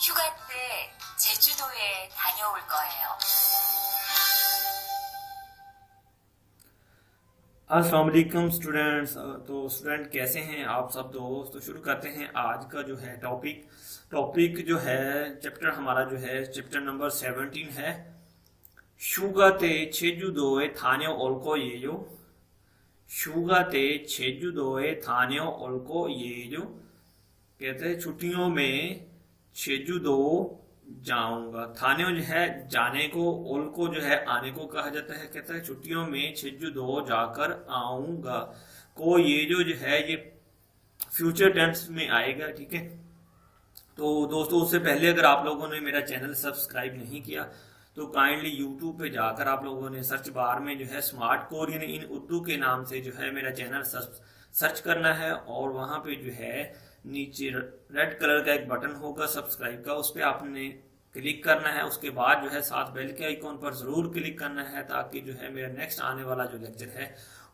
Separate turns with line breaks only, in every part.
휴가 때 제주도에 다녀올 거예요.
अस्सलाम वालेकुम स्टूडेंट्स। तो स्टूडेंट कैसे हैं आप सब दोस्त। तो शुरू करते हैं आज का जो है टॉपिक जो है चैप्टर हमारा जो है चैप्टर नंबर 17 है। 휴가 때 제주도에 다녀올 거예요। 휴가 때 제주도에 다녀올 거예요। कहते हैं छुट्टियों में जेजुदो जाऊंगा। थाने जो है जाने को, ओल को जो है आने को कहा जाता है। कहता है छुट्टियों में जेजुदो जाकर आऊंगा। को ये है ये फ्यूचर टेंस में आएगा। ठीक है, तो दोस्तों उससे पहले अगर आप लोगों ने मेरा चैनल सब्सक्राइब नहीं किया तो काइंडली यूट्यूब पे जाकर आप लोगों ने सर्च बार में जो है स्मार्ट कोरियन इन उर्दू के नाम से जो है मेरा चैनल सर्च करना है, और वहां पे जो है नीचे रेड कलर का एक बटन होगा सब्सक्राइब का, उस पर आपने क्लिक करना है। उसके बाद जो है साथ बेल के आइकॉन पर जरूर क्लिक करना है, ताकि जो है मेरा नेक्स्ट आने वाला जो लेक्चर है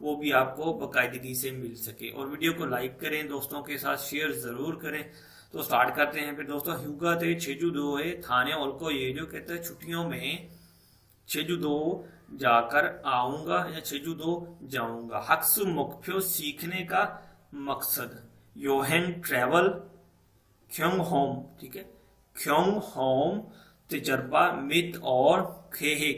वो भी आपको बाकायदगी से मिल सके। और वीडियो को लाइक करें, दोस्तों के साथ शेयर जरूर करें। तो स्टार्ट करते हैं फिर दोस्तों। 휴가 때 제주도에 다녀올 거예요। कहते हैं छुट्टियों में 제주도 जाकर आऊंगा या 제주도 जाऊंगा। 학습 목표 सीखने का मकसद। योहेन ट्रेवल क्योंग होम। ठीक है, क्योंग होम तजर्बा मित और खेहिक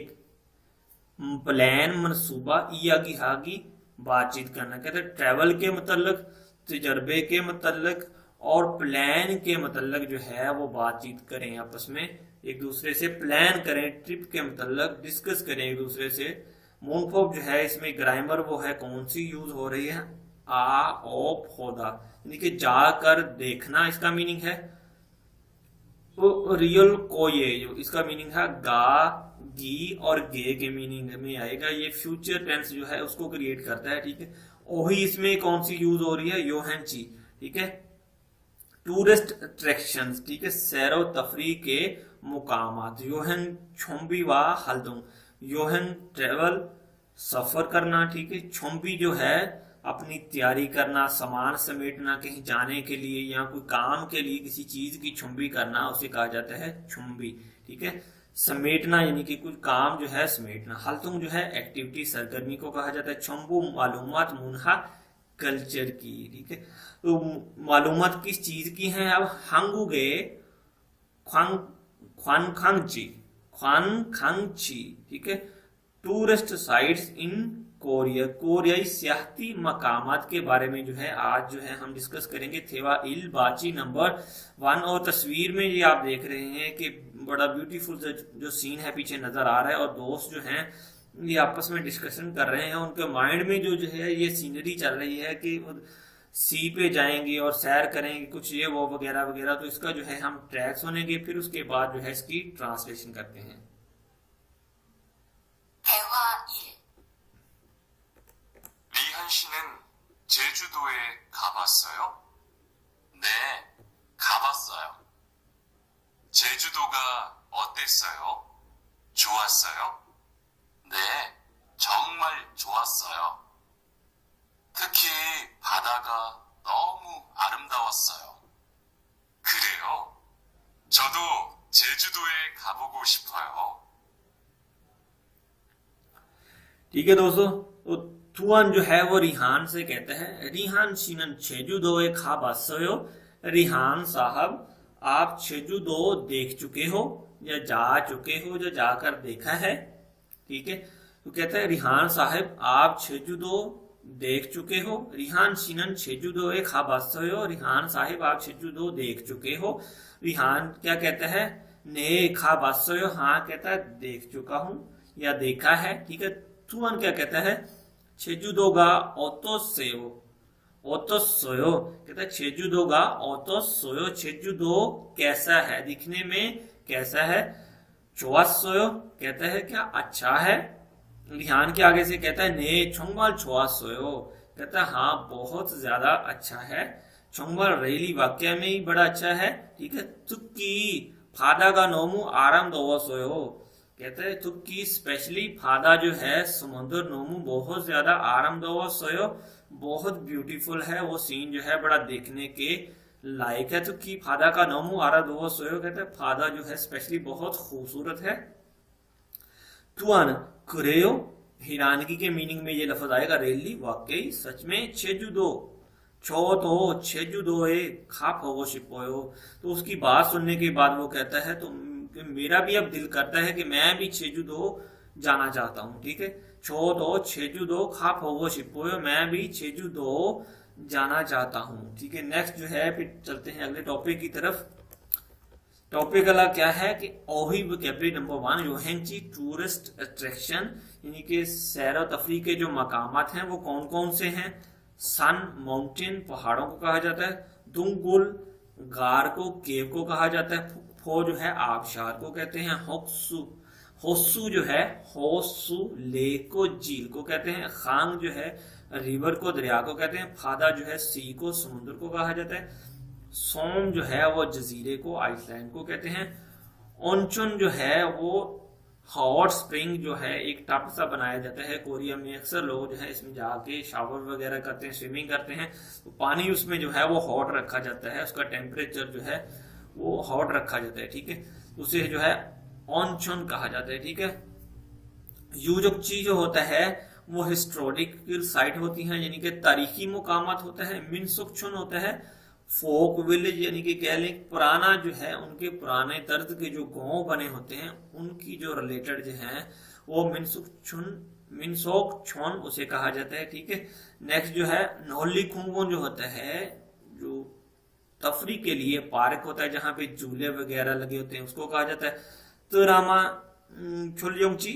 प्लान मनसूबा इयागी हागी बातचीत करना। कहते हैं ट्रेवल के मतलब, तजर्बे के मतलब और प्लान के मतलब जो है वो बातचीत करें आपस में, एक दूसरे से प्लान करें। ट्रिप के मतलब डिस्कस करें एक दूसरे से। मूनफोप जो है इसमें ग्रामर वो है कौन सी यूज हो रही है, आ ऑफ होदा, यानी कि जाकर देखना इसका मीनिंग है। तो रियल को ये जो इसका मीनिंग है गा गी और गे के मीनिंग में आएगा। ये फ्यूचर टेंस जो है उसको क्रिएट करता है। ठीक है, वही इसमें कौन सी यूज हो रही है, योहेंची। ठीक है, टूरिस्ट अट्रैक्शंस। ठीक है, सैरो तफरी के मुकामात। योहन छोम्बी व हल्दुम, योहन ट्रेवल सफर करना। ठीक है, छोम्बी जो है अपनी तैयारी करना, सामान समेटना कहीं जाने के लिए या कोई काम के लिए किसी चीज की छुम्बी करना, उसे कहा जाता है छुम्बी। ठीक है, समेटना यानी कि कुछ काम जो है समेटना। हल्तुम जो है एक्टिविटी सरगर्मी को कहा जाता है। छुम्बू मालूमात मुनहा कल्चर की। ठीक है, तो मालूमात किस चीज की हैं। अब हंगुगे ख्वान खांगची। ठीक है, टूरिस्ट साइट्स इन कोरिया। कोरियाई सियाहती मकामात के बारे में जो है आज जो है हम डिस्कस करेंगे। थेवा इल बाची नंबर 1। और तस्वीर में ये आप देख रहे हैं कि बड़ा ब्यूटीफुल जो सीन है पीछे नजर आ रहा है, और दोस्त जो हैं ये आपस में डिस्कशन कर रहे हैं। उनके माइंड में जो है ये सीनरी चल रही है कि सी पे जाएंगे और सैर करेंगे, कुछ ये वो वगैरह वगैरह। तो इसका जो है हम ट्रैक सुनेंगे, फिर उसके बाद जो है इसकी ट्रांसलेशन करते हैं।
대화 1.
리한 씨는 제주도에 가봤어요? 네, 가봤어요. 제주도가 어땠어요? 좋았어요? 네, 정말 좋았어요. 특히 바다가 너무 아름다웠어요. 그래요? 저도 제주도에 가보고 싶어요.
ठीक है दोस्तों, तो तुअन जो है वो रिहान से कहता है। रिहान शीनन जेजुदोए खाबासयो। रिहान साहब आप जेजुदो देख चुके हो या जा चुके हो या जाकर देखा है। ठीक है, तो कहता है रिहान साहब आप जेजुदो देख चुके हो। रिहान शीनन जेजुदोए खाबासयो। रिहान साहब आप जेजुदो देख चुके हो। रिहान क्या कहता है, ने खाबासयो, हाँ कहता है देख चुका हूं या देखा है। ठीक है, तुअन क्या कहता है, 제주도가 어떠세요? 어떠어요? कहता है 제주도가 어떠어요? 제주도 कैसा है, दिखने में कैसा है। 좋았어요 कहता है क्या अच्छा है। रिहान के आगे से कहता है ने 정말 좋았어요। कहता है हाँ बहुत ज्यादा अच्छा है। 정말 रियली वाक्य में ही बड़ा अच्छा है। ठीक है, 특히 바다가 너무 아름다웠어요। कहते हैं तुक्की स्पेशली फादा जो है समुद्र नोमू बहुत ज्यादा आरामदायक सोयो, बहुत ब्यूटीफुल है वो सीन जो है, बड़ा देखने के लाइक है तो की फादा का नोमू आरा दो सोयो कहते हैं फादा जो है स्पेशली बहुत खूबसूरत है। तुआन कुरेयो हैरानगी के मीनिंग में ये लफ्ज आएगा रेली वाकई सच में। छेजुदो छो तो छेजुदो ए खाप हो शिपोयो, तो उसकी बात सुनने के बाद वो कहता है तो मेरा भी अब दिल करता है कि मैं भी छेजुदो जाना चाहता हूँ। ठीक है, छो तो छेजुदो खाप हो शिपोयो, मैं भी छेजुदो जाना चाहता हूँ। ठीक है, नेक्स्ट जो है फिर चलते हैं अगले टॉपिक की तरफ। टॉपिक अगला क्या है कि ओही वोकैबुलरी नंबर 1 योहेंची टूरिस्ट अट्रैक्शन, यानी कि सैर और तफरी के जो मकामात हैं वो कौन कौन से हैं। सन माउंटेन पहाड़ों को कहा जाता है, दुंगुल गार को केव को कहा जाता है, फो जो है आबशार को कहते हैं, होक्सु होस्सु जो है होस्सु लेक को झील को कहते हैं, खांग जो है रिवर को दरिया को कहते हैं, फादा जो है सी को समुद्र को कहा जाता है, सोम जो है वो जजीरे को आइसलैंड को कहते हैं, ओनचुन जो है वो हॉट स्प्रिंग जो है एक टब सा बनाया जाता है कोरिया में। अक्सर लोग जो है इसमें जाके शावर वगैरह करते हैं, स्विमिंग करते हैं, तो पानी उसमें जो है वो हॉट रखा जाता है, उसका टेम्परेचर जो है वो हॉट रखा जाता है। ठीक है, उसे जो है ओनचुन कहा जाता है। ठीक है, यूजोक्ची जो होता है वो हिस्टोरिकल साइट होती है, यानी कि तारीखी मुकामात होता है। मिनसुकचुन होता है फोक विलेज, यानी कि कह लें पुराना जो है उनके पुराने तर्ज के जो गांव बने होते हैं उनकी जो रिलेटेड जो है वो मिनसोकचुन उसे कहा जाता है। ठीक है, नेक्स्ट जो है नोली खुंगोन जो होता है जो तफरी के लिए पार्क होता है जहां पे झूले वगैरह लगे होते हैं उसको कहा जाता है। तरामा छोलयोंगची,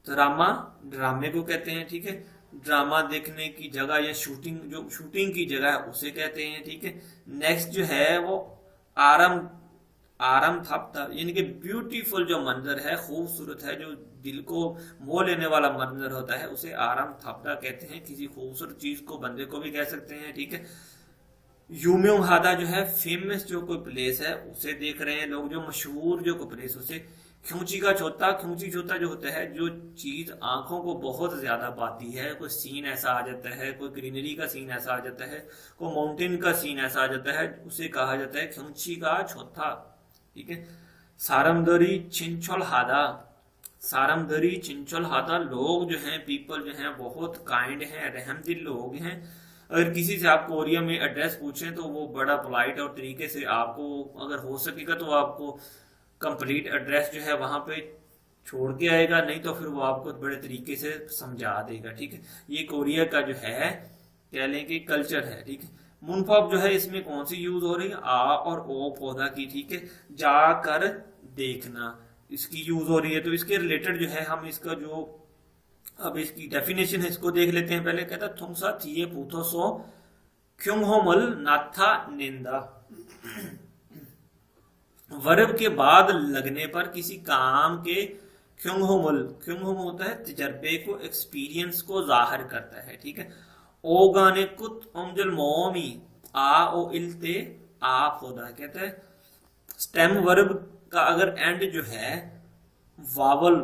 तरामा ड्रामे को कहते हैं। ठीक है, ड्रामा देखने की जगह या शूटिंग की जगह है उसे कहते हैं। ठीक है, नेक्स्ट जो है वो आरम थापता, यानी कि ब्यूटीफुल जो मंजर है, खूबसूरत है, जो दिल को मोह लेने वाला मंजर होता है उसे आरम थापता कहते हैं। किसी खूबसूरत चीज को बंदे को भी कह सकते हैं। ठीक है, यूम्योंग हादा जो है फेमस जो कोई प्लेस है उसे देख रहे हैं लोग, जो मशहूर जो कोई प्लेस उसे। ख्यूची का छोता, ख्यूची छोता जो होता है जो चीज आंखों को बहुत ज्यादा पाती है, कोई सीन ऐसा आ जाता है, कोई ग्रीनरी का सीन ऐसा आ जाता है, कोई माउंटेन का सीन ऐसा आ जाता है, उसे कहा जाता है ख्यूची का छोता। ठीक है, सारमदरी चिंचोल हादा, सारमदरी चिंचोल हादा लोग जो हैं पीपल जो हैं बहुत काइंड हैं, रहमदिल लोग हैं। अगर किसी से आप कोरिया में एड्रेस पूछें तो वो बड़ा पोलाइट और तरीके से आपको अगर हो सकेगा तो आपको कंप्लीट एड्रेस जो है वहां पे छोड़ के आएगा, नहीं तो फिर वो आपको बड़े तरीके से समझा देगा। ठीक है, ये कोरिया का जो है कह लें कि कल्चर है। ठीक है, मुनफॉब जो है इसमें कौन सी यूज हो रही है, आ और ओ पौधा की। ठीक है, जाकर देखना इसकी यूज हो रही है, तो इसके रिलेटेड जो है हम इसका जो अब इसकी डेफिनेशन है इसको देख लेते हैं। पहले कहता थुंगसा थिए पूथो सो क्योंगहोमल नाथा निंदा, वर्ब के बाद लगने पर किसी काम के क्योंगहोमल, क्योंगहोम होता है तजर्बे को, एक्सपीरियंस को जाहिर करता है। ठीक है, ओ गाने कुत ओमजल मोमी आ ओ इल्ते आप होता है। कहता है स्टेम वर्ब का अगर एंड जो है वावल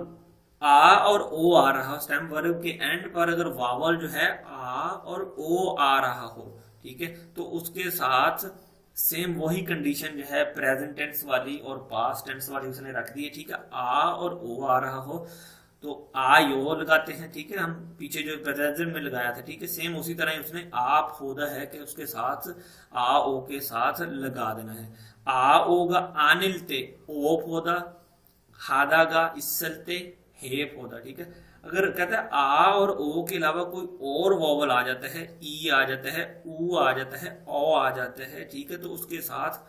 आ और ओ आ रहा, स्टेम वर्ब के एंड पर अगर वावल जो है आ और ओ आ रहा हो, ठीक है, तो उसके साथ सेम वही कंडीशन जो है प्रेजेंट टेंस वाली और पास्ट टेंस वाली उसने रख दी है। ठीक है, आ और ओ आ रहा हो तो आ यो लगाते हैं। ठीक है, हम पीछे जो प्रेजेंट में लगाया था, ठीक है, सेम उसी तरह उसने आप होदा है कि उसके साथ आ ओ के साथ लगा देना है। आ ओगा आनिलते ओ पौधा, हादागा इसलते हे पौधा। ठीक है, अगर कहता है आ और ओ के अलावा कोई और वॉवल आ जाता है, ई आ जाता है, ऊ आ जाता है, ओ आ जाता है, ठीक है, तो उसके साथ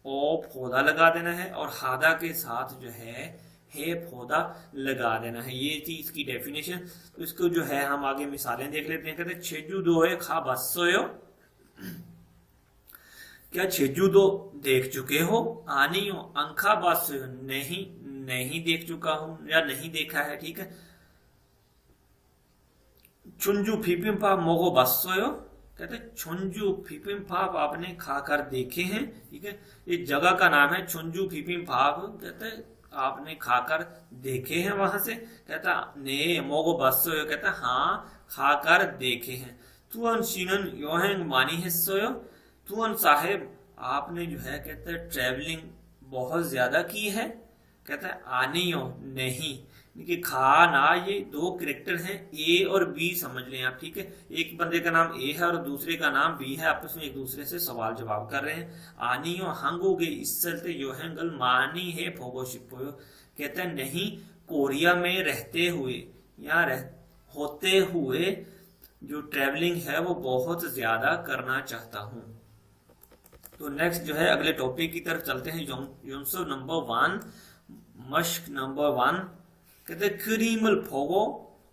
ओ पौधा लगा देना है और हादा के साथ जो है हे पौधा लगा देना है। ये थी इसकी डेफिनेशन। तो इसको जो है हम आगे मिसालें देख लेते हैं। कहते छेजू दो खा बसोयो, क्या छेजू दो देख चुके हो, आनी हो, अंखा बसोयो नहीं, नहीं देख चुका हूं या नहीं देखा है। ठीक है, चुंजू फिपिम्पा मोगो बसोयो, कहते चुंजू फिपिम्पाप आपने खाकर देखे हैं। ठीक है, ये जगह का नाम है चुंजू फिपिम्पाप, कहते आपने खाकर देखे हैं वहां से। कहता ने मोगो बसोयो, कहता हाँ खाकर देखे हैं। तुअन शीनन योहेंग मानी हिस्सोयो, तुअन साहेब आपने जो है कहते हैं ट्रैवलिंग बहुत ज्यादा की है, कहता है आनियो नहीं, देखिए खा ना ये दो कैरेक्टर हैं, ए और बी समझ लें आप, ठीक है। एक बंदे का नाम ए है और दूसरे का नाम बी है, आपस में एक दूसरे से सवाल जवाब कर रहे हैं। आनियो हंगोगे इस चलते यो हैंगल मानी है फोगोशिपोयो, कहता है नहीं कोरिया में रहते हुए या होते हुए जो ट्रेवलिंग है वो बहुत ज्यादा करना चाहता हूं। तो नेक्स्ट जो है अगले टॉपिक की तरफ चलते हैं। योंसो नंबर 1 मश्क नंबर 1 कहते क्रीमल फोगो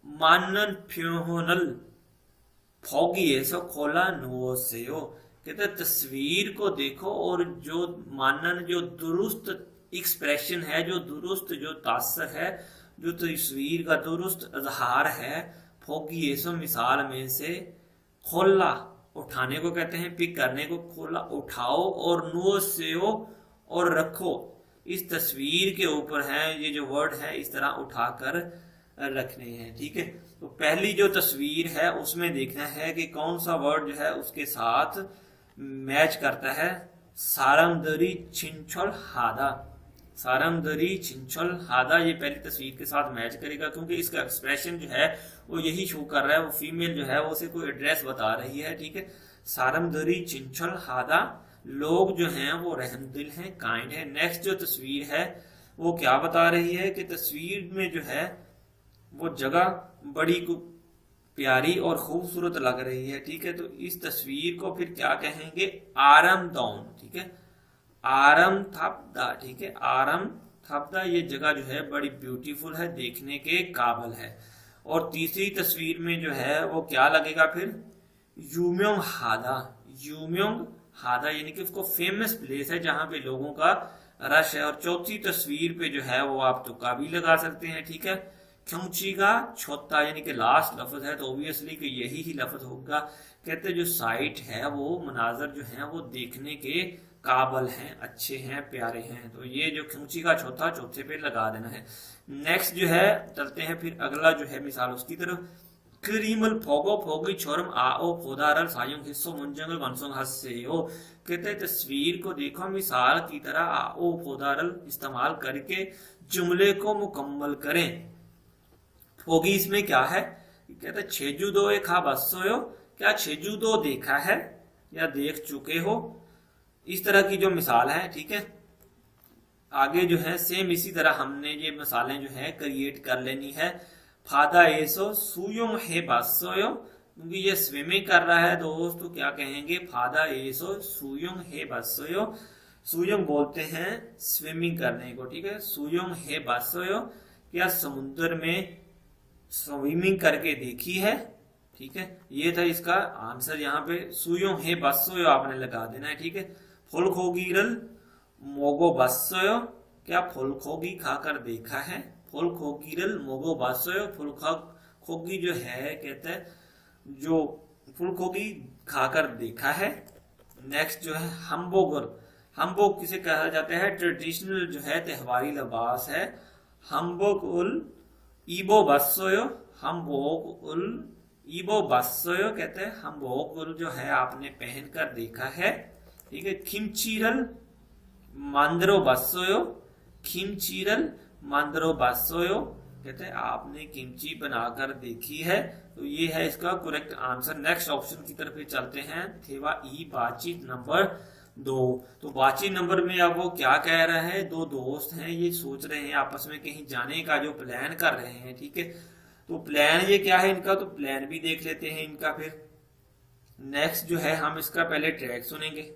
मानन प्योनल फोगी ऐसा खोला नुओसेयो, कहते तस्वीर को देखो और जो मानन जो दुरुस्त एक्सप्रेशन है, जो दुरुस्त जो तासर है, जो तस्वीर का दुरुस्त इजहार है, फोगी ऐसा मिसाल में से खोला उठाने को कहते हैं, पिक करने को, खोला उठाओ और नुओसेयो और रखो, इस तस्वीर के ऊपर है ये जो वर्ड है इस तरह उठाकर रखने हैं, ठीक है। तो पहली जो तस्वीर है उसमें देखना है कि कौन सा वर्ड जो है उसके साथ मैच करता है। सारमदरी छिंछल हादा, सारमदरी छिंछल हादा ये पहली तस्वीर के साथ मैच करेगा, क्योंकि इसका एक्सप्रेशन जो है वो यही शो कर रहा है, वो फीमेल जो है वो उसे कोई एड्रेस बता रही है, ठीक है। सारमदरी छिंछल हादा, लोग जो हैं वो रहमदिल हैं, काइंड है। नेक्स्ट जो तस्वीर है वो क्या बता रही है कि तस्वीर में जो है वो जगह बड़ी प्यारी और खूबसूरत लग रही है, ठीक है। तो इस तस्वीर को फिर क्या कहेंगे, आरम दाउन, ठीक है, आरम थपदा, ठीक है, आरम थपदा, ये जगह जो है बड़ी ब्यूटीफुल है, देखने के काबिल है। और तीसरी तस्वीर में जो है वो क्या लगेगा फिर, यूम्योंग हादा, यूम्योंग हादा यानी कि उसको फेमस प्लेस है जहां पे लोगों का रश है। और चौथी तस्वीर पे जो है वो आप तुक्का भी लगा सकते हैं, ठीक है। ख्योंचीगा छोटा यानी कि लास्ट लफ्ज है तो ऑब्वियसली कि यही ही लफ्ज होगा, कहते जो साइट है वो मनाजर जो है वो देखने के काबल हैं, अच्छे हैं, प्यारे हैं। तो ये जो ख्योंचीगा छोटा चौथे पे लगा देना है। नेक्स्ट जो है चलते हैं फिर अगला जो है मिसाल उसकी तरफ। क्रीमल फोगो फोगी छोरम आओ फोदारल सायुंग हिस्सो मुंजंगल वंसोंग हस्सेयो, कहते तस्वीर को देखो मिसाल की तरह आओ फोदारल इस्तेमाल करके जुमले को मुकम्मल करें। फोगी इसमें क्या है, कहते छेजू एक खा बसोयो, क्या छेजू दो देखा है या देख चुके हो, इस तरह की जो मिसाल है, ठीक है। आगे जो है सेम इसी तरह हमने ये मिसालें जो है क्रिएट कर लेनी है। फादा एसो सुयुंग हे बासोयो, क्योंकि ये स्विमिंग कर रहा है दोस्त, तो क्या कहेंगे, फादा एसो सुयुंग हे बासोयो, सुयुंग बोलते हैं स्विमिंग करने को, ठीक है। सुयुंग हे बासोयो, क्या समुद्र में स्विमिंग करके देखी है, ठीक है। ये था इसका आंसर, यहाँ पे सुयुंग हे बासोयो आपने लगा देना है, ठीक है। फुल खोगीरल मोगो बासोयो, क्या फुल खोगी खाकर देखा है, फुल खोगीरल मोगो बासोयो, फुल खोगी जो है कहते हैं जो फुल खोगी खाकर देखा है। नेक्स्ट जो है हम्बोगर, हम्बोग किसे कहा जाता है, ट्रेडिशनल जो है त्योहारी लिबास है। हम्बोग उल ईबो बासोयो, हम्बोग उल ईबो बासोयो कहते हैं हम्बोग उल जो है आपने पहन कर देखा है, ठीक है। खिमचीरल मांद्रो बासोयो, खिमचीरल मांद्रो बासोयो कहते हैं आपने किमची बनाकर देखी है। तो ये है इसका करेक्ट आंसर। नेक्स्ट ऑप्शन की तरफ चलते हैं। थेवा ई बातचीत नंबर 2। तो बातचीत नंबर में अब वो क्या कह रहा है, दो दोस्त हैं, ये सोच रहे हैं आपस में कहीं जाने का जो प्लान कर रहे हैं, ठीक है। तो प्लान ये क्या है इनका, तो प्लान भी देख लेते हैं इनका। फिर नेक्स्ट जो है हम इसका पहले ट्रैक सुनेंगे।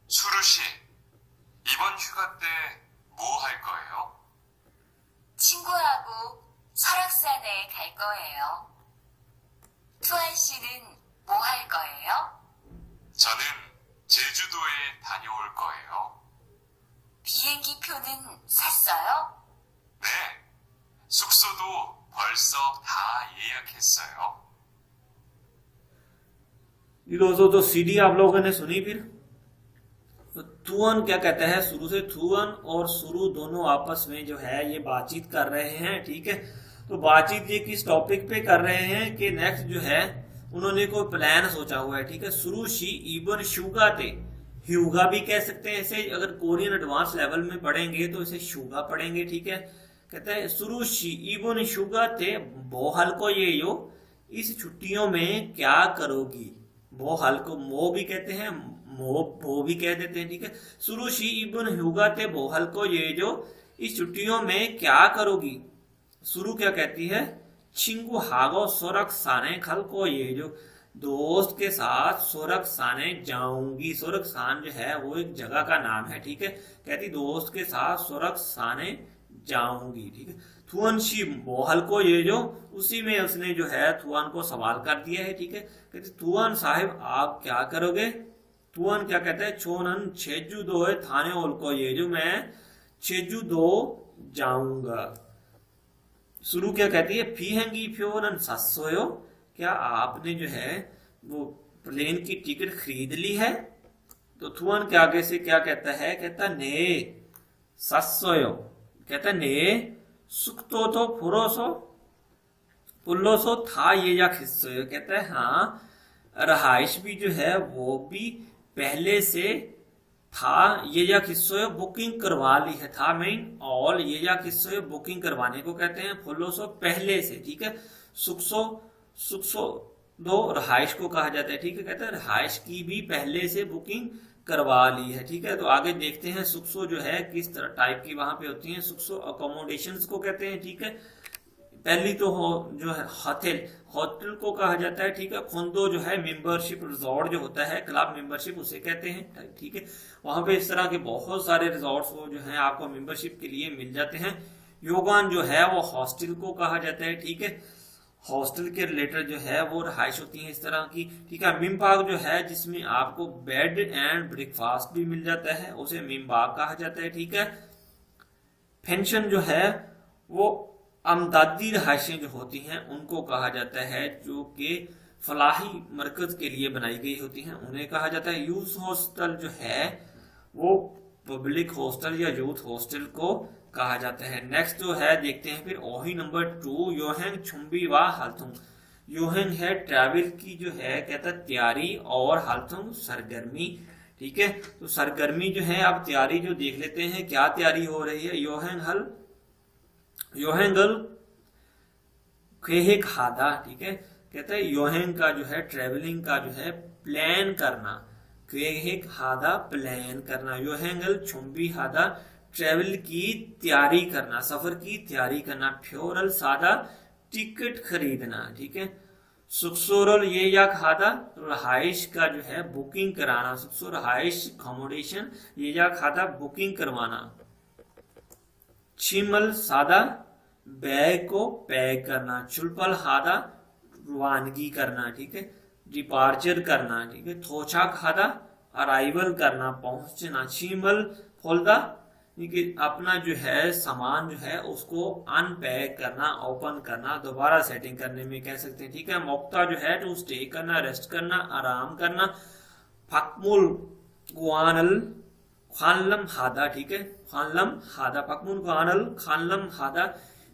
수루 씨, 이번 휴가 때 뭐 할 거예요?
친구하고 설악산에 갈 거예요. 투안 씨는 뭐 할 거예요?
저는 제주도에 다녀올 거예요.
비행기 표는 샀어요?
네, 숙소도 벌써 다 예약했어요.
ये दोस्तों तो सीडी आप लोगों ने सुनी। फिर तो थुअन क्या कहता है, शुरू से थुअन और शुरू दोनों आपस में जो है ये बातचीत कर रहे हैं, ठीक है। तो बातचीत ये किस टॉपिक पे कर रहे हैं कि नेक्स्ट जो है उन्होंने कोई प्लान सोचा हुआ है, ठीक है। सुरुशि इबन शुगा थे, ह्यूगा भी कह सकते हैं इसे, अगर कोरियन एडवांस लेवल में पढ़ेंगे तो इसे शुगा पढ़ेंगे, ठीक है। कहते हैं सुरुशि इबन शुगा थे बोहल को ये यो, इस छुट्टियों में क्या करोगी। बोहल को मो भी कहते हैं, वो भी कह देते हैं, ठीक है। सुरुशि इबन ह्यूगा थे बोहल को ये जो, इस छुट्टियों में क्या करोगी। शुरू क्या कहती है, छिंगु हागो सोरक साने खल को ये जो, दोस्त के साथ सोरक साने जाऊंगी। सोरक सान जो है वो एक जगह का नाम है, ठीक है। कहती दोस्त के साथ सोरक साने जाऊंगी, ठीक है। थुअन शी बोहल को ये जो, उसी में उसने जो है थुअन को सवाल कर दिया है, ठीक है। कहती थुअन साहिब आप क्या करोगे। थुअन क्या कहता है, छोनन छेजू दो है थाने ओल को ये जो, मैं छेजू दो जाऊंगा। शुरू क्या कहती है, फीहेंगी फ्योनन सस्सोयो, क्या आपने जो है वो प्लेन की टिकट खरीद ली है। तो थुअन के आगे से क्या कहता है, कहता ने सस्सोयो, कहता ने सुक्तो तो फुरोसो पुल्लोसो था ये या खिस्सोयो, कहता है हाँ रहाइश भी जो है वो भी पहले से था, ये या किस्सों बुकिंग करवा ली है। था मेन ऑल, ये या किस्सों बुकिंग करवाने को कहते हैं, फुल्लोसो पहले से, ठीक है। सुक्सो सुक्सो दो रहाइश को कहा जाता है, ठीक है। कहते हैं रहाइश की भी पहले से बुकिंग करवा ली है, ठीक है। तो आगे देखते हैं सुक्सो जो है किस तरह टाइप की वहां पे होती है। सुक्सो अकोमोडेशंस को कहते हैं, ठीक है। पहली तो जो है होटल, होटल को कहा जाता है, ठीक है। खुंदो जो है मेंबरशिप रिजॉर्ट जो होता है, क्लब मेंबरशिप उसे कहते हैं, ठीक है। वहां पे इस तरह के बहुत सारे रिजॉर्ट्स वो जो है आपको मेंबरशिप के लिए मिल जाते हैं। योगान जो है वो हॉस्टल को कहा जाता है, ठीक है। हॉस्टल के रिलेटेड जो है वो रहाइश होती है इस तरह की, ठीक है। मिमबाग जो है जिसमें आपको बेड एंड ब्रेकफास्ट भी मिल जाता है, उसे मिमबाग कहा जाता है, ठीक है। पेंशन जो है वो अमदादी रहायशें जो होती हैं उनको कहा जाता है, जो कि फलाही मरकज के लिए बनाई गई होती हैं, उन्हें कहा जाता है। यूथ हॉस्टल जो है वो पब्लिक हॉस्टल या यूथ हॉस्टल को कहा जाता है। नेक्स्ट जो है देखते हैं फिर ओही नंबर 2, योहेंग छुम्बी व हालथुंग। योहेंग है ट्रैवल की जो है कहता तैयारी, और हालथुंग सरगर्मी, ठीक है। तो सरगर्मी जो है आप तैयारी जो देख लेते हैं क्या तैयारी हो रही है। योहेंगल खेहे खादा, ठीक है। कहते हैं योहेंग का जो है ट्रेवलिंग का जो है प्लान करना, खेहे खादा प्लान करना। योहेंगल छुम्बी हादा ट्रेवल की तैयारी करना, सफर की तैयारी करना। फ्योरल सादा टिकट खरीदना, ठीक है। सुक्सोरल ये या खादा रहाइश का जो है बुकिंग कराना। सुक्सो रहाइश अकोमोडेशन, ये या खादा बुकिंग करवाना। छिमल सादा बैग को पैक करना। चुलपल हादा रवानगी करना, ठीक है, डिपार्चर करना, ठीक है। थोछा खादा अराइवल करना, पहुंचना। छिमल खोलदा अपना जो है सामान जो है उसको अनपैक करना, ओपन करना, दोबारा सेटिंग करने में कह सकते हैं, ठीक है। मोक्ता जो है टू स्टे करना, रेस्ट करना, आराम करना। फकमुल गुआनल खानलम हादा, ठीक है। खानलम हादा, फकमुल गुआनल खानलम हादा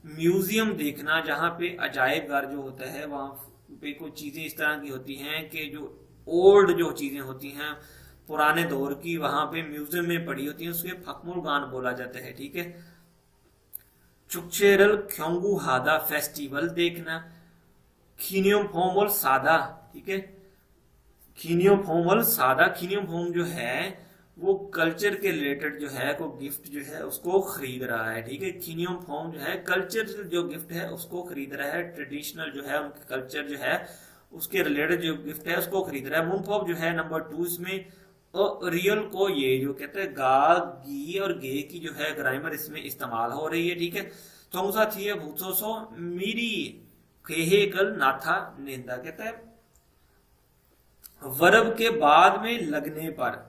म्यूजियम देखना, जहाँ पे अजायब घर जो होता है वहां पे कुछ चीजें इस तरह की होती हैं कि जो ओल्ड जो चीजें होती हैं पुराने दौर की वहां पे म्यूजियम में पड़ी होती है, उसके फकमुल गान बोला जाता है, ठीक है। चुकचेरल ख्योंगू हादा फेस्टिवल देखना। खीनियम फोमल सादा, ठीक है। खीनियम फोमल सादा, खीनियम फोम जो है वो कल्चर के रिलेटेड जो है को गिफ्ट जो है उसको खरीद रहा है, ठीक है। खीनियम फोम जो है कल्चर जो गिफ्ट है उसको खरीद रहा है, ट्रेडिशनल जो है उनके कल्चर जो है उसके रिलेटेड जो गिफ्ट है उसको खरीद रहा है। मुनफॉब जो है नंबर 2, इसमें रियल को ये जो कहते हैं गा गी और गे की जो है ग्रामर इसमें इस्तेमाल हो रही है, ठीक है। थोंगसा थी भूसो मीरी खेहे कल नाथा नेंदा, कहता है वर्ब के बाद में लगने पर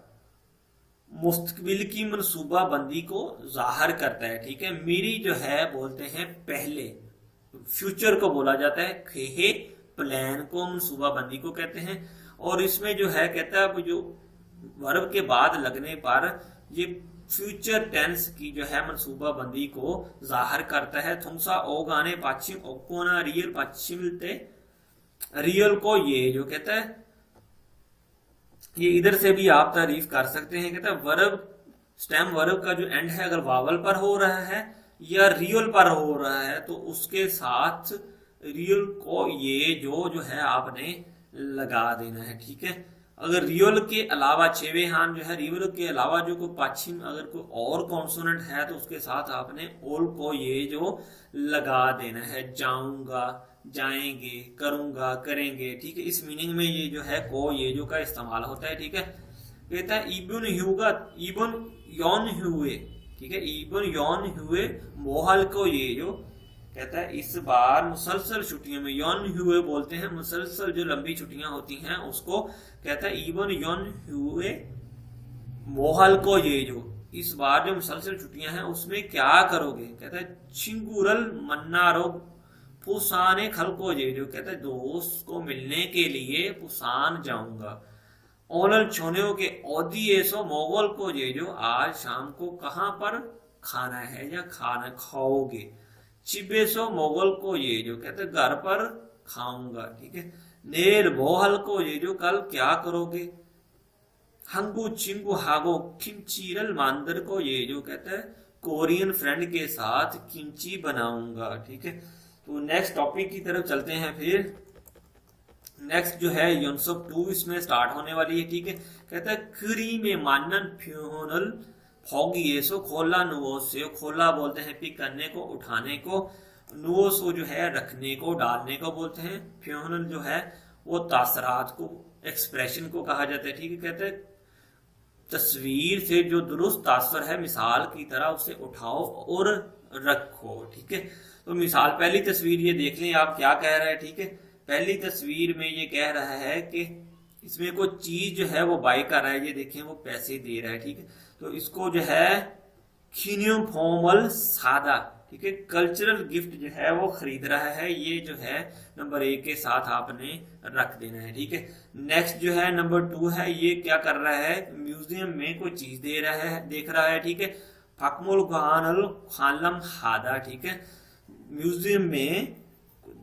मुस्तकबिल की मनसूबा बंदी को जाहिर करता है, ठीक है। मीरी जो है बोलते हैं पहले, फ्यूचर को बोला जाता है। खेहे प्लान को मनसूबा बंदी को कहते हैं। और इसमें जो है कहता है जो वर्ब के बाद लगने पर ये फ्यूचर टेंस की जो है मनसूबा बंदी को जाहिर करता है। थुंसा ओ गाने पाचिम ओकोना रियल पाचिमते रियल को ये जो कहता है, ये इधर से भी आप तारीफ कर सकते हैं। कहता है वर्ब, स्टेम वर्ब का जो एंड है अगर वावल पर हो रहा है या रियल पर हो रहा है तो उसके साथ रियल को ये जो है आपने लगा देना है, ठीक है। अगर रियल के अलावा छेवे हान जो है, रियल के अलावा जो कोई पाछिम अगर कोई और कॉन्सोनेंट है तो उसके साथ आपने ओल को ये जो लगा देना है। जाऊंगा, जाएंगे, करूंगा, करेंगे, ठीक है। इस मीनिंग में ये जो है को ये जो का इस्तेमाल होता है, ठीक है। कहता है इबन ह्यूगा, इबन यौन हुए, ठीक है। इबन यौन हुए मोहल को ये जो कहता है इस बार मुसलसल छुट्टियों में, यौन हुए बोलते हैं मुसलसल जो लंबी छुट्टियां होती हैं उसको। कहता है इबन यौन हुए मोहल को ये जो इस बार जो मुसलसल छुट्टियां हैं उसमें क्या करोगे। कहता है चिंगुरल मन्नारो पुसाने खल को ये जो कहता है दोस्त को मिलने के लिए पुसान जाऊंगा। ओनल छोनेओ के ओदी ऐसो मोगल को ये जो आज शाम को कहां पर खाना है या खाना खाओगे। चिबेसो मोगल को ये जो कहते हैं घर पर खाऊंगा, ठीक है। नेर बोहल को ये जो कल क्या करोगे। हंगू चिंगू हागो किमचीरल मांदर को ये जो कहता है कोरियन फ्रेंड के साथ किमची बनाऊंगा, ठीक है। तो नेक्स्ट टॉपिक की तरफ चलते हैं। फिर नेक्स्ट जो है यूनसुक 2 इसमें स्टार्ट होने वाली है, ठीक है। कहता है क्री में मानन फ्यूनल फॉगी सो खोला नुओस से, खोला बोलते हैं पिक करने को, उठाने को, नुओस वो जो है रखने को, डालने को बोलते हैं। फ्यूनल जो है वो तासरात को, एक्सप्रेशन को कहा जाता है, ठीक है। कहते हैं तस्वीर से जो दुरुस्त तासर है मिसाल की तरह उसे उठाओ और रखो, ठीक है। तो मिसाल पहली तस्वीर ये देख लें आप क्या कह रहा है, ठीक है। पहली तस्वीर में ये कह रहा है कि इसमें कोई चीज जो है वो बाय कर रहा है, ये देखें वो पैसे दे रहा है, ठीक है। तो इसको जो है खीनियम फॉर्मल सादा, ठीक है, कल्चरल गिफ्ट जो है वो खरीद रहा है। ये जो है नंबर 1 के साथ आपने रख देना है, ठीक है। नेक्स्ट जो है नंबर 2 है, ये क्या कर रहा है म्यूजियम में कोई चीज दे रहा है, देख रहा है, ठीक है। फकमुल खानलम हादा, ठीक है, म्यूजियम में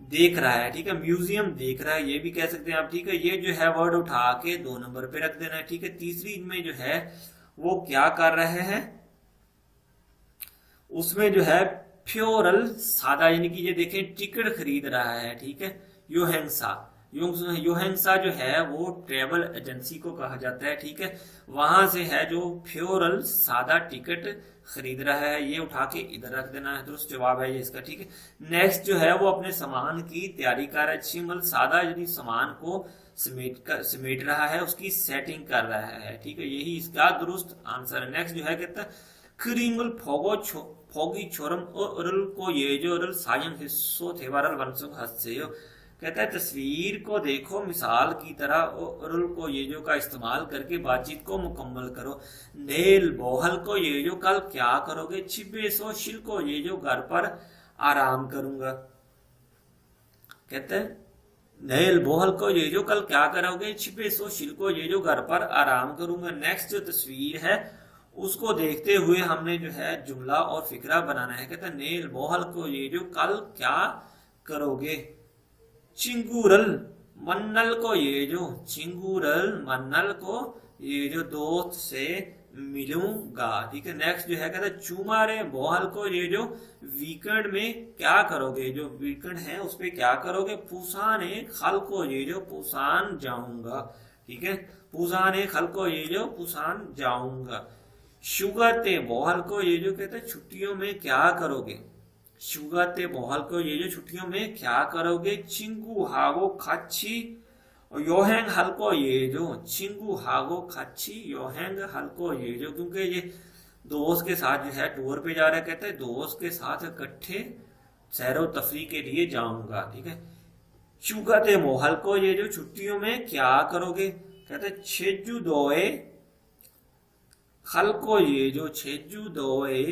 देख रहा है, ठीक है। म्यूजियम देख रहा है ये भी कह सकते हैं आप, ठीक है। ये जो है वर्ड उठा के 2 नंबर पे रख देना है, ठीक है। तीसरी में जो है वो क्या कर रहे हैं, उसमें जो है फ्योरल सादा यानी कि ये देखें टिकट खरीद रहा है, ठीक है। योहेंसा, योहेंसा जो है वो ट्रेवल एजेंसी को कहा जाता है, ठीक है। वहां से है जो फ्योरल सादा टिकट खरीद रहा है, ये उठा के इधर रख देना है, दुरुस्त जवाब है ये इसका, ठीक है। नेक्स्ट जो है वो अपने सामान की तैयारी कर रहा है। चिमल सादा यानी सामान को समेट रहा है, उसकी सेटिंग कर रहा है, ठीक है। यही इसका दुरुस्त आंसर है। नेक्स्ट जो है कहता है क्रिंगल फोगी छोरम और को ये जो और सायम हिस्सों थे वारल वंशों हस्से कहता है तस्वीर को देखो मिसाल की तरह और को ये जो का इस्तेमाल करके बातचीत को मुकम्मल करो। नेल बोहल को ये जो कल क्या करोगे। छिपे सो शिल को ये जो घर पर आराम करूंगा। कहते हैं नेल बोहल को ये जो कल क्या करोगे। छिपे सो शिल को ये जो घर पर आराम करूंगा। नेक्स्ट जो तस्वीर है उसको देखते हुए हमने जो है जुमला और फिक्रा बनाना है। कहता है नेल बोहल को ये जो कल क्या करोगे। चिंगूरल मन्नल को ये जो चिंगूरल मन्नल को ये जो दोस्त से मिलूंगा, ठीक है। नेक्स्ट जो है कहता है चुमारे बोहल को ये जो वीकेंड में क्या करोगे। जो वीकेंड है उस पे क्या करोगे। पुसाने खल को ये जो पुसान जाऊंगा, ठीक है। पुसाने खल को ये जो पुसान जाऊंगा। शुगरते बोहल को ये जो कहते हैं छुट्टियों में क्या करोगे। शुगरते बोहल को ये जो छुट्टियों में क्या करोगे। चिंगू हागो खाची और योहेंग हल्को ये जो चिंगू हागो खाची योहेंग हल्को ये जो, क्योंकि ये दोस्त के साथ जो है टूर पे जा रहा है। कहते हैं दोस्त के साथ इकट्ठे सैरो तफरी के लिए जाऊंगा, ठीक है। शुगरते मोहल को ये जो छुट्टियों में क्या करोगे। कहते हैं छेजू दोए खल को ये जो छेजू दोए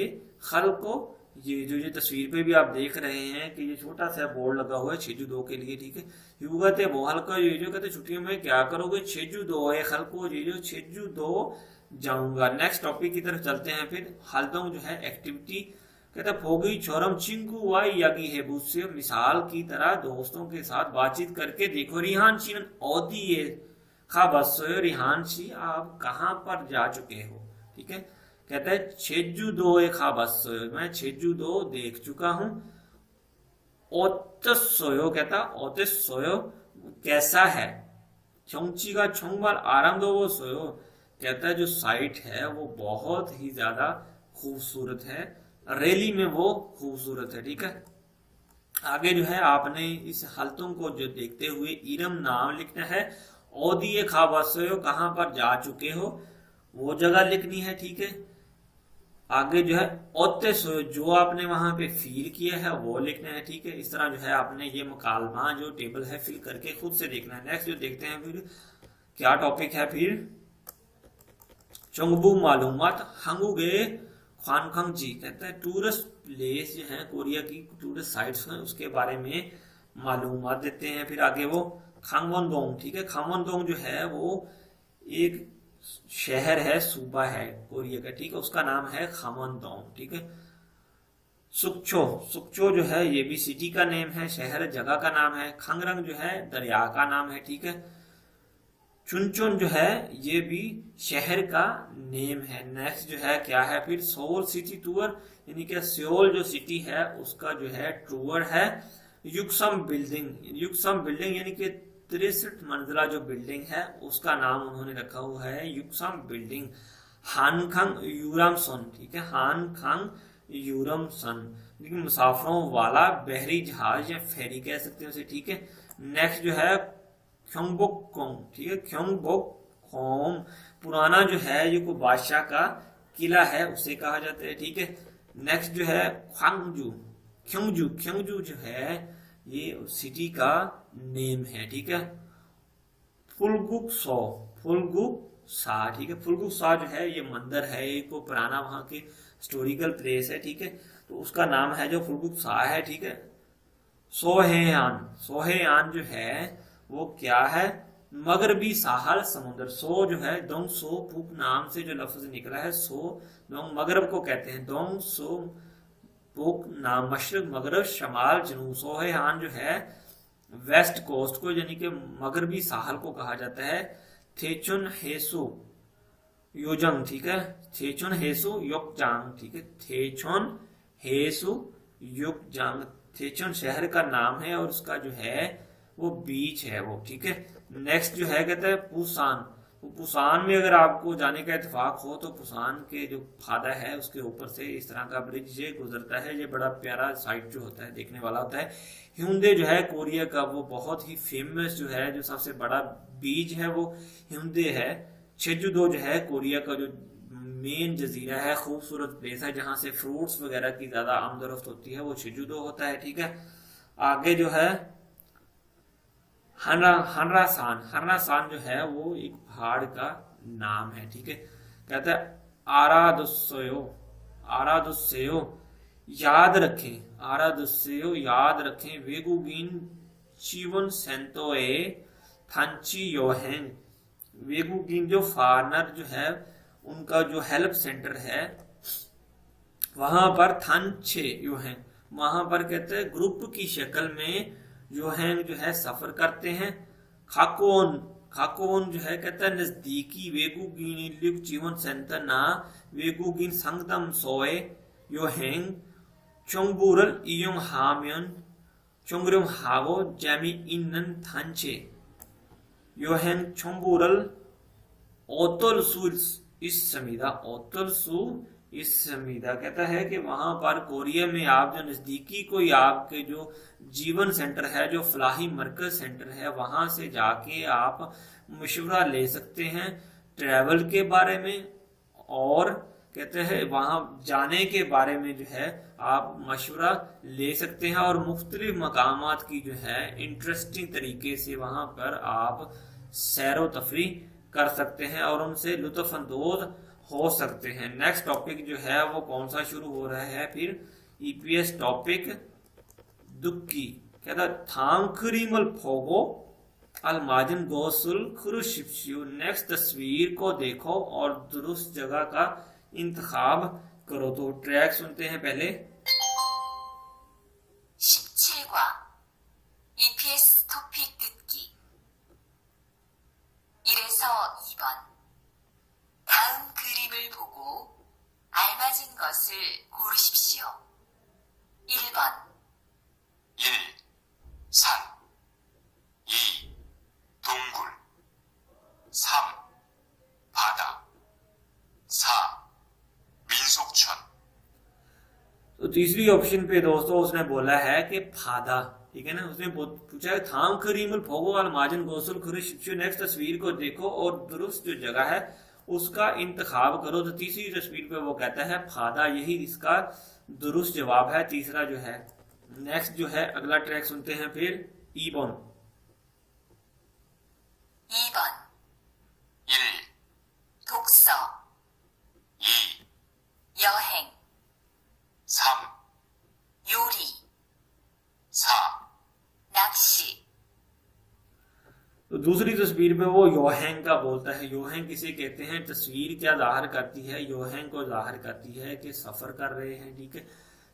खल को ये जो ये तस्वीर पे भी आप देख रहे हैं कि ये छोटा सा बोर्ड लगा हुआ है छेजू दो के लिए, ठीक है। युगते बोहल का ये जो कहते छुट्टियों में क्या करोगे। छेजू दो है खल को ये जो छेजू दो जाऊंगा। नेक्स्ट टॉपिक की तरफ चलते हैं। फिर हालतों जो है एक्टिविटी कहता फोगी छोरम चिंकू वाई यागी है बुस्से, मिसाल की तरह दोस्तों के साथ बातचीत करके देखो। रिहान शीन ओदी ये खा बसोयो, रिहान शी आप कहाँ पर जा चुके हो, ठीक है। कहता है छेजू दो ए खा बसोयो, मैं छेजू दो देख चुका हूँ। ओतसोयो कहता ओतसोयो कैसा है। चोंची का छोंगबार आराम दो वो सोयो, कहता है जो साइट है वो बहुत ही ज्यादा खूबसूरत है, रैली में वो खूबसूरत है, ठीक है। आगे जो है आपने इस हलतों को जो देखते हुए इरम नाम लिखना है। ओदिए खाबासो कहां पर जा चुके हो वो जगह लिखनी है, ठीक है। आगे जो है ओते सो जो आपने वहां पे फील किया है वो लिखना है, ठीक है। इस तरह जो है आपने ये मुकालमा जो टेबल है फिल करके खुद से देखना है। नेक्स्ट जो देखते हैं फिर क्या टॉपिक है, फिर चोंगबू मालूमात हंगुगे ख्वानखंग जी, कहता है टूरिस्ट प्लेस जो है कोरिया की टूरिस्ट साइट्स हैं उसके बारे में मालूमात देते हैं। फिर आगे वो खांगवनडोंग, ठीक है। खांगवनडोंग जो है वो एक शहर है, सूबा है कोरिया का, ठीक है, उसका नाम है खामनडोंग, ठीक है। सुक्चो, सुक्चो जो है ये भी सिटी का नेम है, शहर जगह का नाम है। खंगरंग जो है दरिया का नाम है, ठीक है। चुनचुन जो है ये भी शहर का नेम है। नेक्स्ट जो है क्या है फिर सोल सिटी टूर, यानी कि सियोल जो सिटी है उसका जो है टूर है। युक्सम बिल्डिंग, युक्सम बिल्डिंग यानी कि 63 मंजिला जो बिल्डिंग है उसका नाम उन्होंने रखा हुआ है युक्सम बिल्डिंग। हानखंग यूरमसन, ठीक है, हानखंग यूरमसन, मुसाफरों वाला बहरी जहाज या फेरी कह सकते हैं उसे, ठीक है। नेक्स्ट जो है ख्योंगबोक, ठीक है, ख्योंगबोक खोम, पुराना जो है ये को बादशाह का किला है उसे कहा जाता है, ठीक है। नेक्स्ट जो है ख्वांगजू, ख्योंगजू, ख्योंगजू जो है ये सिटी का नेम है, ठीक है। फुलगुक सो, फुलगुक सा, ठीक है। फुलगुक सा जो है ये मंदिर है, ये को पुराना वहां के हिस्टोरिकल प्लेस है, ठीक है, तो उसका नाम है जो फुलगुक सा है, ठीक है। सोहेयान, सोहेयान जो है वो क्या है, मगरबी साहल समुद्र। सो जो है दोंग सो पुक नाम से जो लफ्ज निकला है, सो दोंग मगरब को कहते हैं, दोंग सो पुक नाम मशरक मगरब शमाल जनूब। सोहेयान जो है वेस्ट कोस्ट को यानी कि मगरबी साहल को कहा जाता है। थेचुन हेसु योजंग, ठीक है, थेचुन हेसु योकजांग, ठीक है, थेचुन हेसु योकजांग, थेचुन शहर का नाम है और उसका जो है वो बीच है वो, ठीक है। नेक्स्ट जो है कहता है पुसान, पुसान में अगर आपको जाने का इत्तेफाक हो तो पुसान के जो फादा है उसके ऊपर से इस तरह का ब्रिज ये गुजरता है, ये बड़ा प्यारा साइट जो होता है देखने वाला होता है। ह्यूंडे जो है कोरिया का वो बहुत ही फेमस जो है जो सबसे बड़ा बीच है वो ह्यूंडे है। चेजुदो जो है कोरिया का जो मेन जजीरा है, खूबसूरत प्लेस है जहां से फ्रूट्स वगैरह की ज्यादा आमदरफ्त होती है, वो चेजुदो होता है, ठीक है। आगे जो है हनरासान, हनरासान जो है वो एक पहाड़ का नाम है, ठीक है। कहता है आरादुस्सेयो, आरादुस्सेयो याद रखें, आरादुस्सेयो याद रखें, वेगुगिन चिवन सेंतोए थांची योहेंग। वेगुगिन जो फॉरनर जो है उनका जो हेल्प सेंटर है वहां पर थांचे योहेंग, वहां पर कहते हैं ग्रुप की शक्ल में योहेंग जो है सफर करते हैं। खाकोन, खाकोन जो है कहता है नजदीकी वेगुगिन लिग जीवन सेंटर ना वेगुगिन संगदम सोए योहेंग चोंगबुरल इयोंग हाम्यन चोंगरुम हागो जैमी इनन थांचे योहेंग चोंगबुरल ओतल सुल्स इस समीदा, ओतल सु इस समीदा कहता है कि वहां पर कोरिया में आप जो नजदीकी कोई आपके जो जीवन सेंटर है, जो फलाही मरकज सेंटर है, वहां से जाके आप मशवरा ले सकते हैं ट्रैवल के बारे में, और कहते हैं वहां जाने के बारे में जो है आप मशवरा ले सकते हैं और मुख्तलिफ मकामात की जो है इंटरेस्टिंग तरीके से वहां पर आप सैरो तफरी कर सकते हैं और उनसे लुत्फ अंदोज हो सकते हैं। नेक्स्ट टॉपिक जो है वो कौन सा शुरू हो रहा है फिर ईपीएस टॉपिक दुक्की, कहता थांखरीमल फोगो अलमाजन गोसुल खुरुशिप्शियू। नेक्स्ट तस्वीर को देखो और दुरुस्त जगह का इंतखाब करो। तो ट्रैक सुनते हैं पहले।
것을 고르십시오. 1번,
1. 산 2. 동굴 3. 바다 4. 민속촌
तो तीसरी ऑप्शन पे दोस्तों उसने बोला है कि फादा, ठीक है ना। उसने पूछा है थाम करीमुल फोगो अलमाजन गोसल खुरिश। नेक्स्ट तस्वीर को देखो और दुरुस्त जो जगह है उसका इंतखाब करो। तो तीसरी तस्वीर पे वो कहता है फादा, यही इसका दुरुस्त जवाब है, तीसरा जो है। नेक्स्ट जो है अगला ट्रैक सुनते हैं फिर। ईबोन
2번,
1.
독서,
2.
여행,
3.
요리,
4.
낚시,
तो दूसरी तस्वीर पे वो योहेंग का बोलता है। योहेंग किसे कहते हैं? तस्वीर क्या जाहिर करती है? योहेंग को जाहिर करती है कि सफर कर रहे हैं, ठीक है,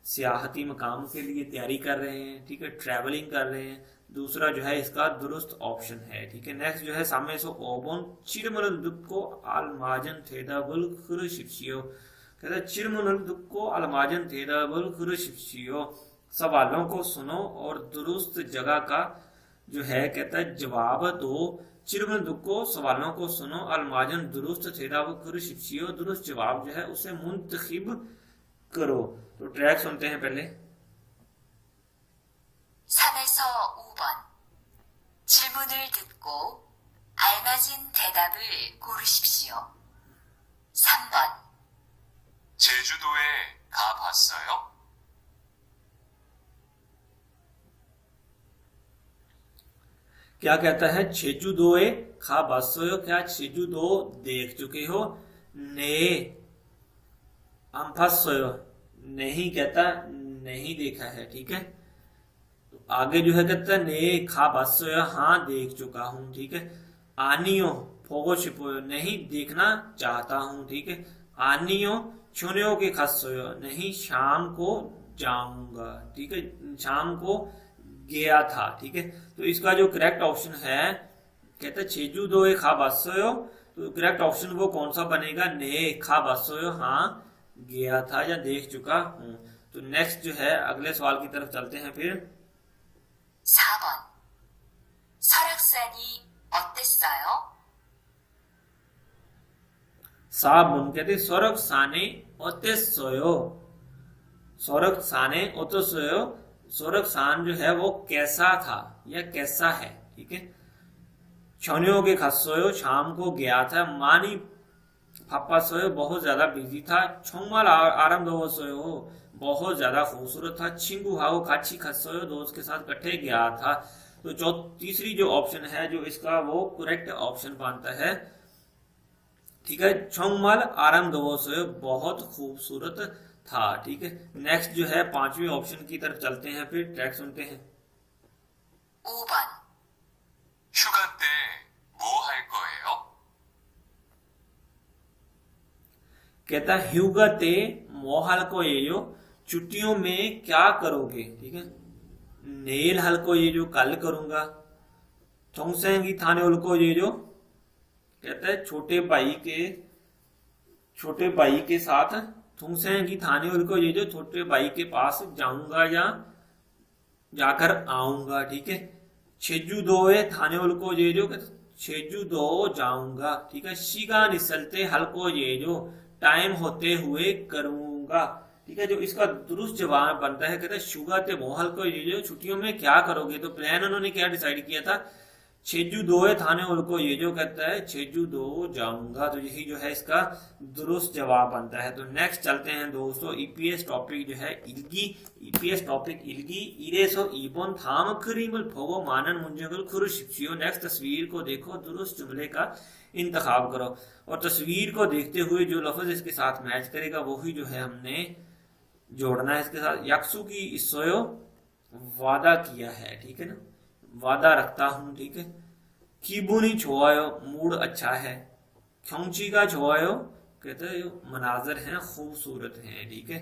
सियाहती मकाम के लिए तैयारी कर रहे हैं, ठीक है, ट्रैवलिंग कर रहे हैं। दूसरा जो है इसका दुरुस्त ऑप्शन है, ठीक है। नेक्स्ट जो है सामने सो ओबोन चिरमल दुक्को अलमाजन थेदाबुल खुरशिप्सियो, कहता है चिरमल दुक्को अलमाजन थेदाबुल खुरशिप्सियो, सवालों को सुनो और दुरुस्त जगह का जो है कहता है जवाब दो। चिरमल दुक्को सवालों को सुनो, अलमाजन दुरुस्त थेदाबुल खुरशिप्सियो, दुरुस्त जवाब जो है उसे मुंतखिब करो। तो ट्रैक सुनते हैं पहले।
산에서 5번, 질문을 듣고 알맞은 대답을 고르십시오. 3번,
제주도에 가봤어요?
क्या कहता है? छेजूदोए खा बासोयो, क्या छेजूदो देख चुके हो? ने अम्फासोयो, नहीं कहता नहीं देखा है, ठीक है। तो आगे जो है कहता है ने खा बासोयो, हाँ देख चुका हूं, ठीक है। आनियो फोगो छिपोयो, नहीं देखना चाहता हूं, ठीक है। आनियो छुनियो के खासोयो, नहीं शाम को जाऊंगा, ठीक है, शाम को गया था, ठीक है। तो इसका जो करेक्ट ऑप्शन है कहता है छेजू दो ए खा बासोयो, तो करेक्ट ऑप्शन वो कौन सा बनेगा? ने खा बासोयो, हाँ गया था या देख चुका हूं। तो नेक्स्ट जो है अगले सवाल की तरफ चलते हैं फिर।
4번, 설악산이 어땠어요?
साबुन कहते स्वर्ग साने ओते सोयो, स्वर्ग साने ओते सोयो, स्वर्ग सान जो है वो कैसा था या कैसा है, ठीक है। छनियों के खसोयो, शाम को गया था। मानी पापा सोयो, बहुत ज्यादा बिजी था। छोमाल आराम दो सोयो, बहुत ज्यादा खूबसूरत था। छिंगू हाओ खाची खसोयो, दोस्त के साथ इकट्ठे गया था। तो जो तीसरी जो ऑप्शन है जो इसका वो करेक्ट ऑप्शन बनता है, ठीक है। छोंगमाल आराम दो सोयो, बहुत खूबसूरत था, ठीक है। नेक्स्ट जो है पांचवी ऑप्शन की तरफ चलते हैं फिर। ट्रैक सुनते हैं।
5번,
휴가 때 뭐 할 거예요?
कहता है ह्यूगा ते मोहल को ये जो छुट्टियों में क्या करोगे, ठीक है। नेल हल को ये जो कल करूंगा। थोंगसेंगी थाने उल को ये जो कहता है छोटे भाई के साथ थोंगसेंगी थाने उल को ये जो छोटे भाई के पास जाऊंगा या जाकर आऊंगा, ठीक है। छेजू दो है थाने उल को ये जो छेजू दो जाऊंगा, ठीक है। शिगा निसलते हल को ये जो टाइम होते हुए करूंगा, ठीक है। जो इसका दुरुस्त जवाब बनता है कहता है शुगा ते मोहल को ये जो छुट्टियों में क्या करोगे। तो प्लान उन्होंने क्या डिसाइड किया था? छेजू दो है थाने उनको ये जो कहता है छेजू दो जाऊंगा। तो यही जो है इसका दुरुस्त जवाब बनता है। तो नेक्स्ट चलते हैं दोस्तों। ईपीएस टॉपिक जो है इल्गी, ईपीएस टॉपिक इल्गी इरेसो ईबोन थाम करीमल फोगो मानन मुंजगल खुरुशिप्सियो। नेक्स्ट तस्वीर को देखो, दुरुस्त जुमले का इंतखाब करो और तस्वीर को देखते हुए जो लफ्ज इसके साथ मैच करेगा वही जो है हमने जोड़ना है इसके साथ। यक्सु की इसोयो वादा किया है, ठीक है ना, वादा रखता हूं, ठीक है। कीबुनी छोआयो मूड अच्छा है। ख्योंची का छोआयो कहते हैं मनाजर हैं खूबसूरत हैं, ठीक है।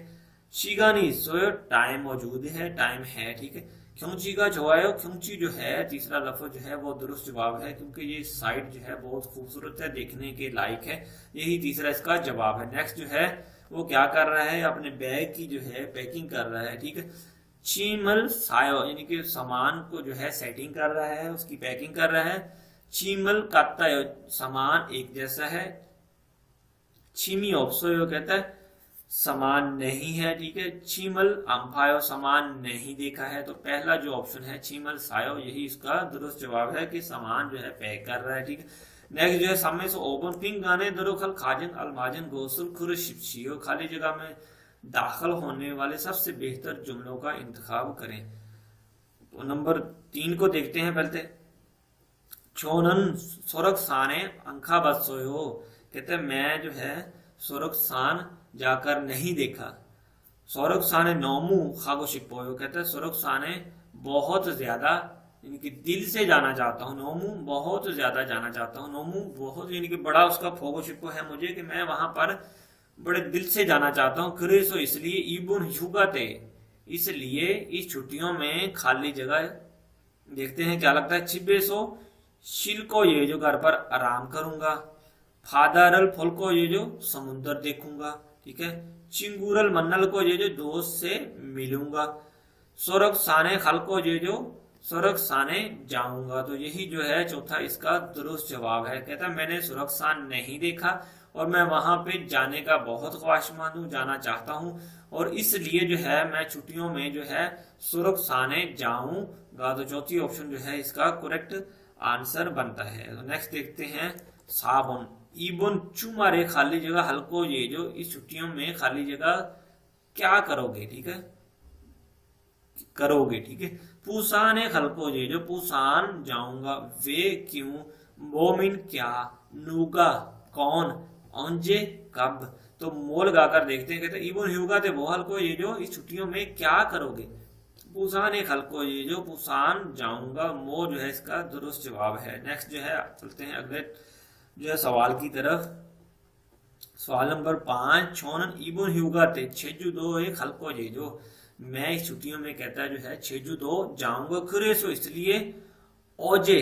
शिगानी सोयो टाइम मौजूद है, टाइम है, ठीक है। ख्योंची का छोआयो, ख्योंची जो है तीसरा लफ्ज जो है वो दुरुस्त जवाब है क्योंकि ये साइट जो है बहुत खूबसूरत है, देखने के लायक है। यही तीसरा इसका जवाब है। नेक्स्ट जो है वो क्या कर रहा है, अपने बैग की जो है पैकिंग कर रहा है, ठीक है। चीमल सायो यानी कि सामान को जो है सेटिंग कर रहा है, उसकी पैकिंग कर रहा है। चीमल कातायो सामान एक जैसा है। चीमी ऑप्सोयो कहता है समान नहीं है, ठीक है। चीमल अम्फायो समान नहीं देखा है। तो पहला जो ऑप्शन है चीमल सायो यही इसका दुरुस्त जवाब है कि सामान जो है पैक कर रहा है, ठीक है। नेक्स्ट जो है सामने से ओपन पिंग गाने दरोखल खाजन अलमाजन गोसुल खुरशियो खाली जगह में दाखिल होने वाले सबसे बेहतर जुमलों का इंतखाब करें। तो नंबर 3 को देखते हैं पहले। चोनन सोरक साने अंखा बसोयो कहते हैं मैं जो है सोरक सान जाकर नहीं देखा। सोरक साने नोमू खागो शिपोयो कहते हैं सोरक साने बहुत ज्यादा यानी कि दिल से जाना चाहता हूँ। नोमू बहुत ज्यादा जाना चाहता हूँ। नोमू बहुत यानी कि बड़ा उसका फोगो शिपो है मुझे कि मैं वहां पर बड़े दिल से जाना चाहता हूँ। क्रेसो इसलिए ईबुन युगाते इसलिए इस छुट्टियों में खाली जगह देखते हैं क्या लगता है। चिबेसो शिल को ये जो घर पर आराम करूंगा। फादरल फल को ये जो समुद्र देखूंगा, ठीक है। चिंगूरल मन्नल को ये जो दोस्त से मिलूंगा। सोरक साने खल को ये जो सोरक साने जाऊंगा। तो यही जो है चौथा इसका दुरुस्त जवाब है। कहता है मैंने सुरख सान नहीं देखा और मैं वहां पे जाने का बहुत ख्वाहिशमंद हूँ, जाना चाहता हूँ और इसलिए जो है मैं छुट्टियों में जो है सुरख साने जाऊंगा। तो चौथी ऑप्शन जो है इसका करेक्ट आंसर बनता है। तो नेक्स्ट देखते हैं साबुन इबन चुमारे खाली जगह हल्को ये जो इस छुट्टियों में खाली जगह क्या करोगे, ठीक है, करोगे, ठीक है। पूसान है हल्को ये जो पूसान जाऊंगा। वे क्यों, बोमिन क्या, नूगा कौन, औंजे कब। तो मोल गाकर देखते हैं। कहते इबन हुगा थे वो हल्को ये जो इस छुट्टियों में क्या करोगे। पूसान एक हल्को ये जो पूसान जाऊंगा। मो जो है इसका दुरुस्त जवाब है। नेक्स्ट जो है चलते हैं अगले जो है सवाल की तरफ। सवाल नंबर 5 छोनन इबन हुगा थे छेजू दो एक हल्को ये जो मैं इस छुट्टियों में कहता है जो है छेजू दो जाऊंगा। खुरेसो इसलिए ओजे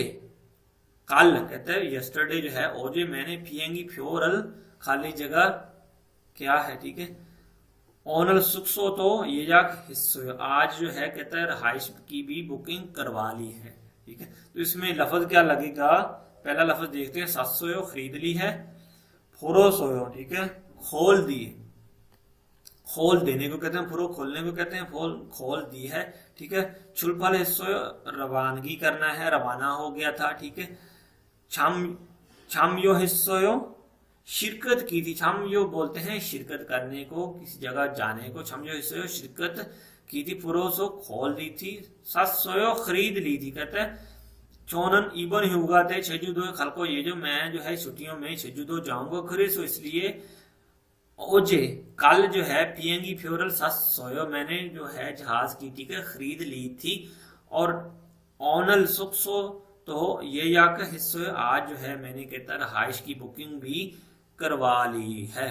कल कहते हैं यस्टरडे जो है ओजे मैंने पियेंगी फ्योरल खाली जगह क्या है, ठीक है। ओनल सुक्सो तो ये जाक हिस्सो आज जो है कहता है रहाइश की भी बुकिंग करवा ली है, ठीक है। तो इसमें लफ्ज क्या लगेगा। पहला लफ्ज देखते हैं सत्सोयो खरीद ली है। फोरोसोयो ठीक है खोल दी, खोल देने को कहते हैं। फुरो खोलने को कहते हैं। खोल दी है, ठीक है। छुलफल हिस्सोयो रवानगी करना है, रवाना हो गया था, ठीक है। छामयो हिस्सोयो शिरकत की थी। छामयो बोलते हैं शिरकत करने को, किसी जगह जाने को। छामयो हिस्सोयो शिरकत की थी। फुरोसो खोल दी थी। सत्सोयो खरीद ली थी। कहते हैं चोनन इबन हुगा थे छेजू दो खलको ये जो मैं जो है छुट्टियों में छेजू दो जाऊंगा। खरीसो इसलिए ओजे कल जो है पियेंगी फ्योरल सत्सोयो मैंने जो है जहाज की टिकट खरीद ली थी। और ओनल सुक्सो तो ये या का हिस्सों आज जो है मैंने कहता रहाइश की बुकिंग भी करवा ली है।